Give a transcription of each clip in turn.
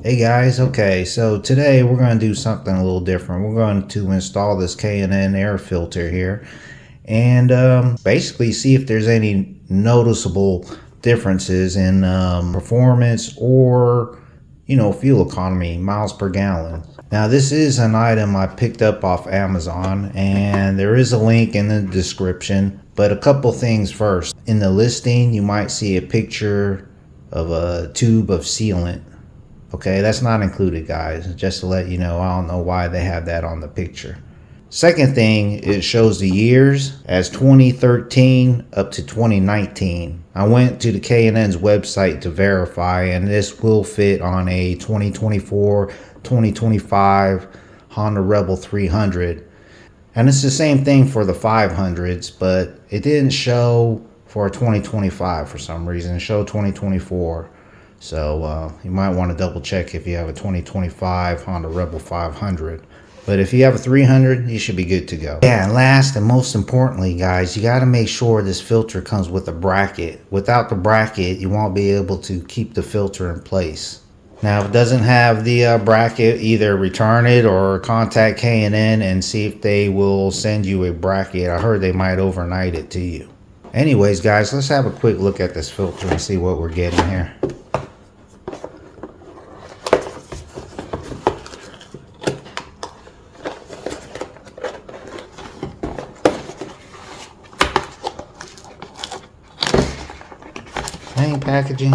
Hey guys, okay, so today we're going to do something a little different. We're going to install this K&N air filter here and basically see if there's any noticeable differences in performance or, fuel economy, miles per gallon. Now this is an item I picked up off Amazon and there is a link in the description, but a couple things first. In the listing, you might see a picture of a tube of sealant. Okay, that's not included, guys, just to let you know. I don't know why they have that on the picture. Second thing, it shows the years as 2013 up to 2019. I went to the K&N's website to verify, and this will fit on a 2024, 2025 Honda Rebel 300. And it's the same thing for the 500s, but it didn't show for 2025 for some reason. It showed 2024. So you might want to double check if you have a 2025 Honda Rebel 500. But if you have a 300, you should be good to go. Yeah, and last and most importantly, guys, you got to make sure this filter comes with a bracket. Without the bracket, you won't be able to keep the filter in place. Now, if it doesn't have the bracket, either return it or contact K&N and see if they will send you a bracket. I heard they might overnight it to you. Anyways, guys, let's have a quick look at this filter and see what we're getting here. Plain packaging.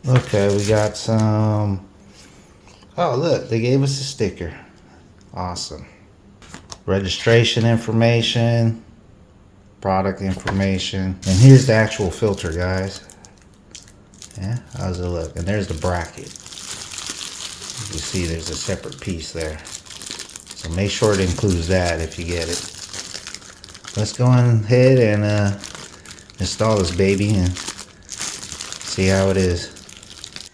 Okay, we got some. Oh, look, they gave us a sticker. Awesome. Registration information, product information, and here's the actual filter, guys. Yeah, how's it look? And there's the bracket. You see there's a separate piece there. So make sure it includes that if you get it. Let's go ahead and install this baby and see how it is.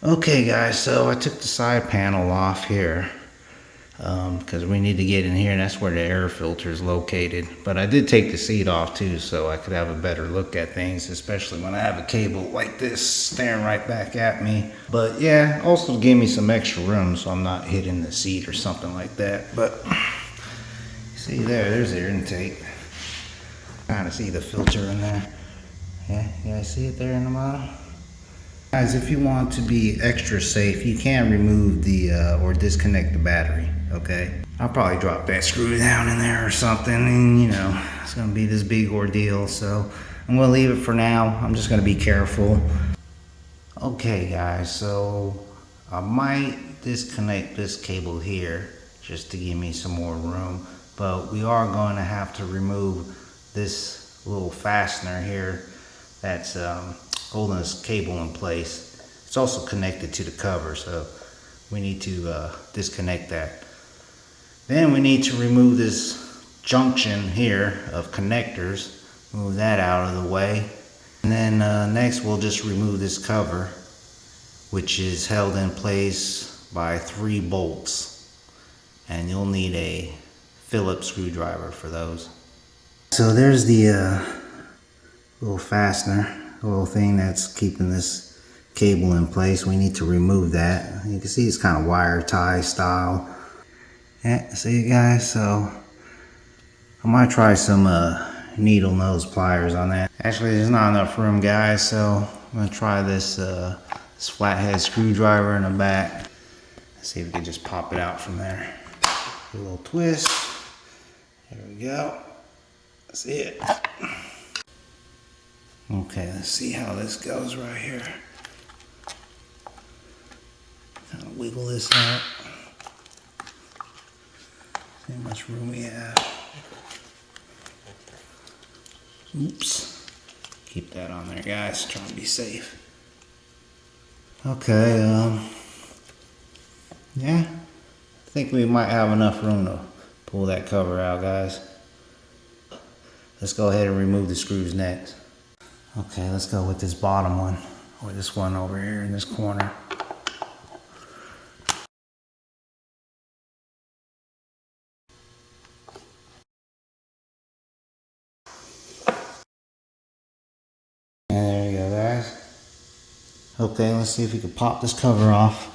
Okay guys, so I took the side panel off here because we need to get in here, and that's where the air filter is located. But I did take the seat off too, so I could have a better look at things, especially when I have a cable like this staring right back at me. But yeah, also gave me some extra room so I'm not hitting the seat or something like that. But see there's the air intake. Kind of see the filter in there. Yeah, you guys see it there in the bottom? Guys, if you want to be extra safe, you can remove the or disconnect the battery, okay? I'll probably drop that screw down in there or something, and it's gonna be this big ordeal, so I'm gonna leave it for now. I'm just gonna be careful. Okay guys, so I might disconnect this cable here just to give me some more room, but we are going to have to remove this little fastener here that's holding this cable in place. It's also connected to the cover, so we need to disconnect that. Then we need to remove this junction here of connectors, move that out of the way. And then next we'll just remove this cover, which is held in place by 3 bolts. And you'll need a Phillips screwdriver for those. So there's the little fastener, little thing that's keeping this cable in place. We need to remove that. You can see it's kind of wire tie style. Yeah, see it guys? So I might try some needle nose pliers on that. Actually, there's not enough room, guys, so I'm gonna try this this flathead screwdriver in the back. Let's see if we can just pop it out from there. A little twist. There we go. That's it. Okay, let's see how this goes right here. Kind of wiggle this out. See how much room we have. Oops. Keep that on there, guys. Trying to be safe. Okay, yeah. I think we might have enough room to pull that cover out, guys. Let's go ahead and remove the screws next. Okay, let's go with this bottom one, or this one over here in this corner. Okay, let's see if we can pop this cover off.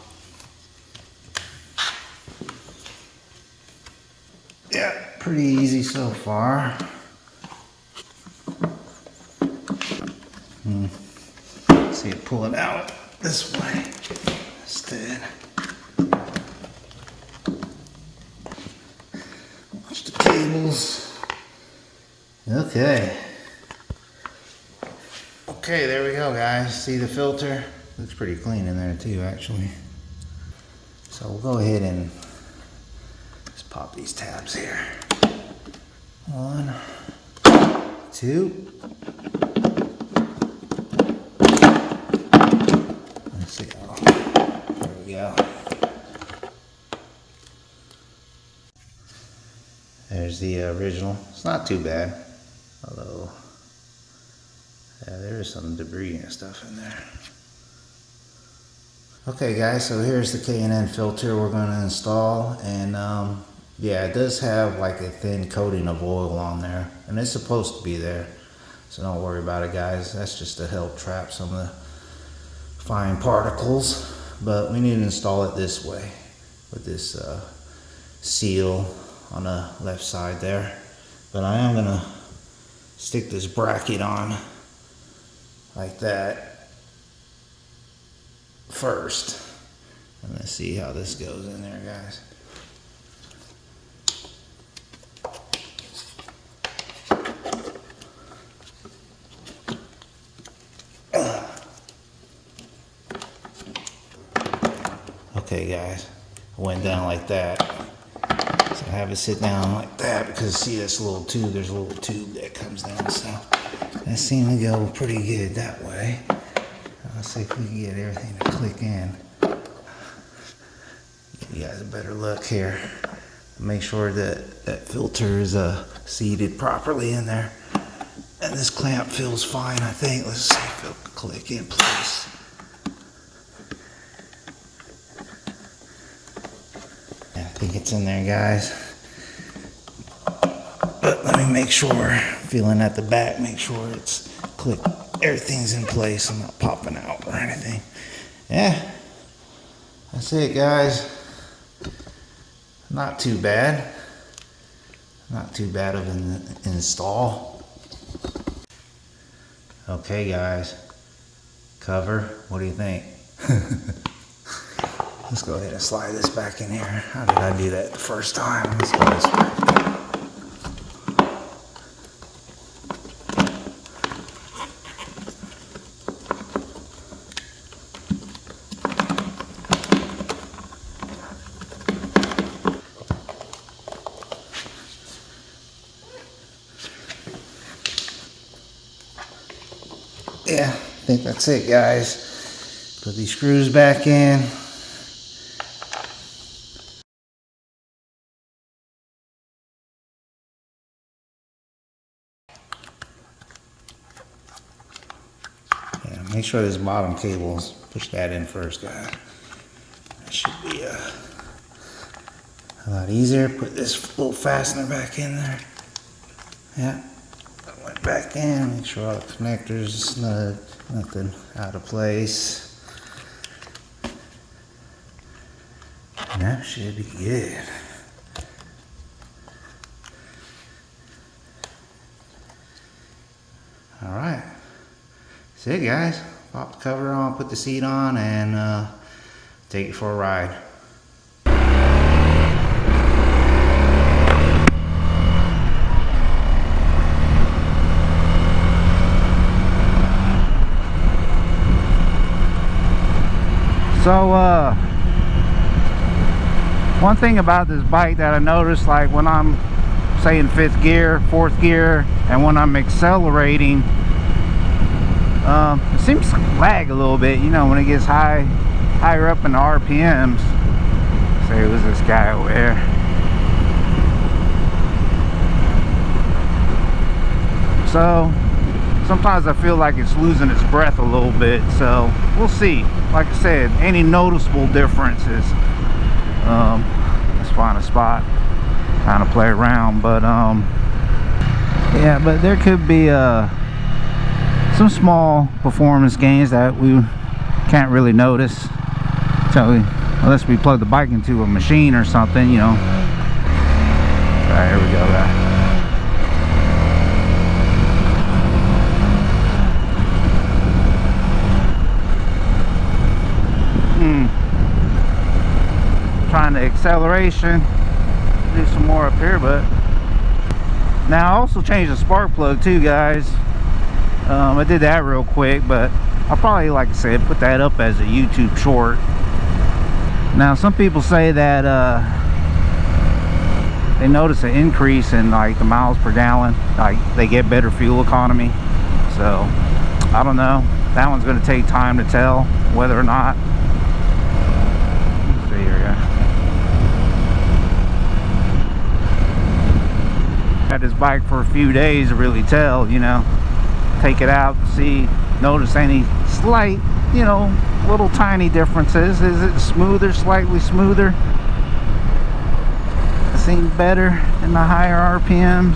Yeah, pretty easy so far. See it pull it out this way instead. Watch the cables. Okay. Okay, there we go, guys. See the filter? Looks pretty clean in there too, actually. So we'll go ahead and just pop these tabs here. 1, 2. Let's see. There we go. There's the original. It's not too bad, although yeah, there is some debris and stuff in there. Okay guys, so here's the K&N filter we're going to install, and yeah, it does have like a thin coating of oil on there, and it's supposed to be there, so don't worry about it guys. That's just to help trap some of the fine particles, but we need to install it this way with this seal on the left side there. But I am going to stick this bracket on like that first, and let's see how this goes in there guys. Okay guys, I went down like that. So I have it sit down like that because see this little tube, there's a little tube that comes down, so that seemed to go pretty good that way. Let's see if we can get everything to click in. Give you guys a better look here. Make sure that that filter is seated properly in there. And this clamp feels fine, I think. Let's see if it'll click in place. Yeah, I think it's in there, guys. But let me make sure, feeling at the back, make sure it's clicked. Everything's in place. I'm not popping out or anything. Yeah, that's it, guys. Not too bad. Not too bad of an install. Okay, guys. Cover. What do you think? Let's go ahead and slide this back in here. How did I do that the first time? Let's go this way. Yeah, I think that's it, guys. Put these screws back in. Yeah, make sure this bottom cable's, push that in first, guys. That should be a lot easier. Put this little fastener back in there. Yeah. Went back in, make sure all the connectors are snug, nothing out of place. And that should be good. Alright, that's it guys. Pop the cover on, put the seat on, and take it for a ride. So one thing about this bike that I noticed, like when I'm say in 5th gear, 4th gear, and when I'm accelerating, it seems to lag a little bit, you know, when it gets higher up in the RPMs. Say it was this guy over there. So sometimes I feel like it's losing its breath a little bit, so we'll see. Like I said, any noticeable differences, let's find a spot, kind of play around. But yeah, but there could be some small performance gains that we can't really notice. So unless we plug the bike into a machine or something, you know. Alright, here we go, guys. Trying the acceleration, do some more up here, but now I also changed the spark plug too, guys. I did that real quick, but I'll probably, like I said, put that up as a YouTube short. Now some people say that they notice an increase in like the miles per gallon, like they get better fuel economy. So I don't know, that one's going to take time to tell whether or not. Let's see here, guys. Had this bike for a few days to really tell, you know, take it out, see, notice any slight, you know, little tiny differences. Is it smoother, slightly smoother? It seems better in the higher RPMs.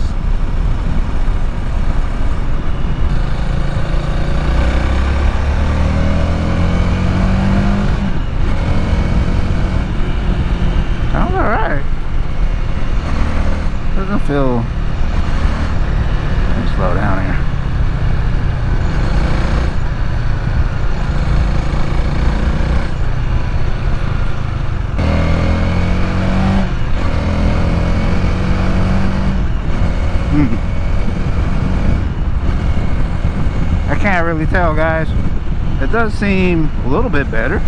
Sounds alright. Doesn't feel. Let me slow down here. I can't really tell, guys. It does seem a little bit better,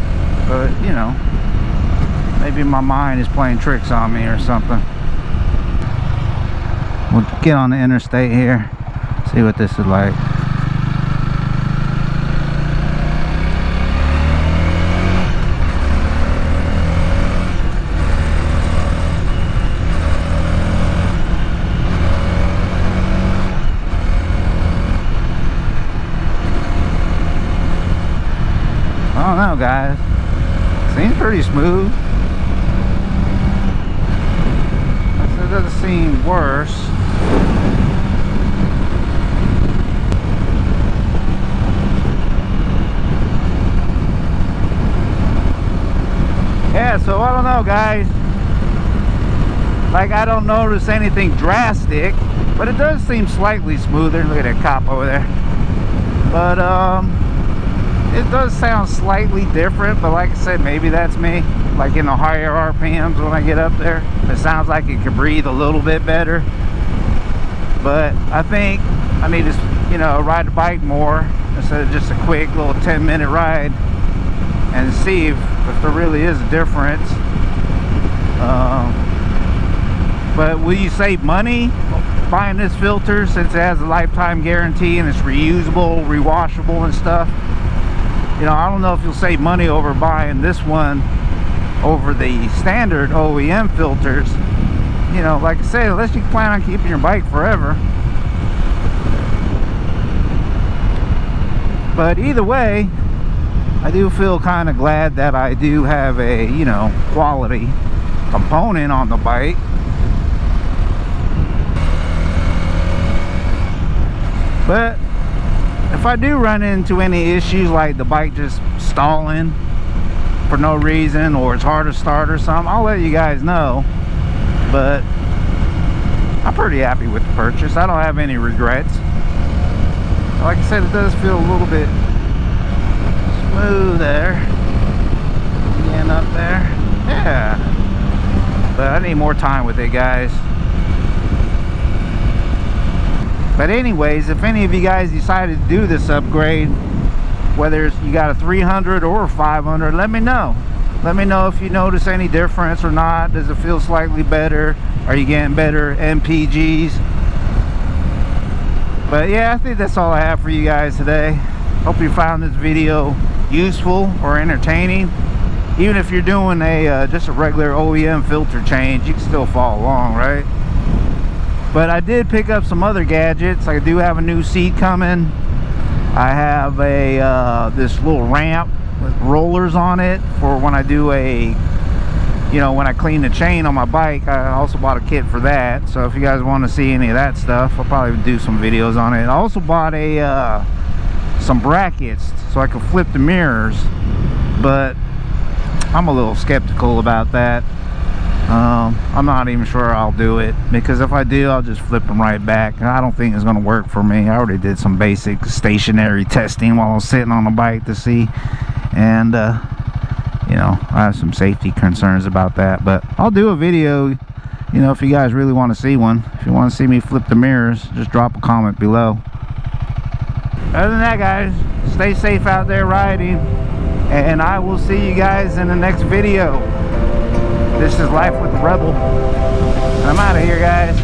but you know, maybe my mind is playing tricks on me or something. We'll get on the interstate here, see what this is like. I don't know, guys. Seems pretty smooth. It doesn't seem worse. Yeah, so I don't know, guys. Like, I don't notice anything drastic, but it does seem slightly smoother. Look at that cop over there. But it does sound slightly different, but like I said, maybe that's me. Like in the higher RPMs when I get up there, it sounds like it could breathe a little bit better. But I think I need to, you know, ride the bike more instead of just a quick little 10-minute ride and see if there really is a difference. But will you save money buying this filter since it has a lifetime guarantee and it's reusable, rewashable and stuff? You know, I don't know if you'll save money over buying this one over the standard OEM filters. You know, like I said, unless you plan on keeping your bike forever. But either way, I do feel kind of glad that I do have a, you know, quality component on the bike. But if I do run into any issues like the bike just stalling for no reason, or it's hard to start or something, I'll let you guys know. But I'm pretty happy with the purchase. I don't have any regrets. Like I said, it does feel a little bit smooth there. Getting up there. Yeah. But I need more time with it, guys. But anyways, if any of you guys decided to do this upgrade, whether you got a 300 or a 500, let me know. Let me know if you notice any difference or not. Does it feel slightly better? Are you getting better MPGs? But yeah, I think that's all I have for you guys today. Hope you found this video useful or entertaining. Even if you're doing a just a regular OEM filter change, you can still follow along, right? But I did pick up some other gadgets. I do have a new seat coming. I have a this little ramp with rollers on it for when I do a, you know, when I clean the chain on my bike. I also bought a kit for that. So if you guys want to see any of that stuff, I'll probably do some videos on it. I also bought a some brackets so I can flip the mirrors, but I'm a little skeptical about that. I'm not even sure I'll do it, because if I do, I'll just flip them right back, and I don't think it's going to work for me. I already did some basic stationary testing while I was sitting on the bike to see, and you know, I have some safety concerns about that, but I'll do a video, you know, if you guys really want to see one. If you want to see me flip the mirrors, just drop a comment below. Other than that, guys, stay safe out there riding, and I will see you guys in the next video. This is Life with the Rebel. I'm out of here, guys.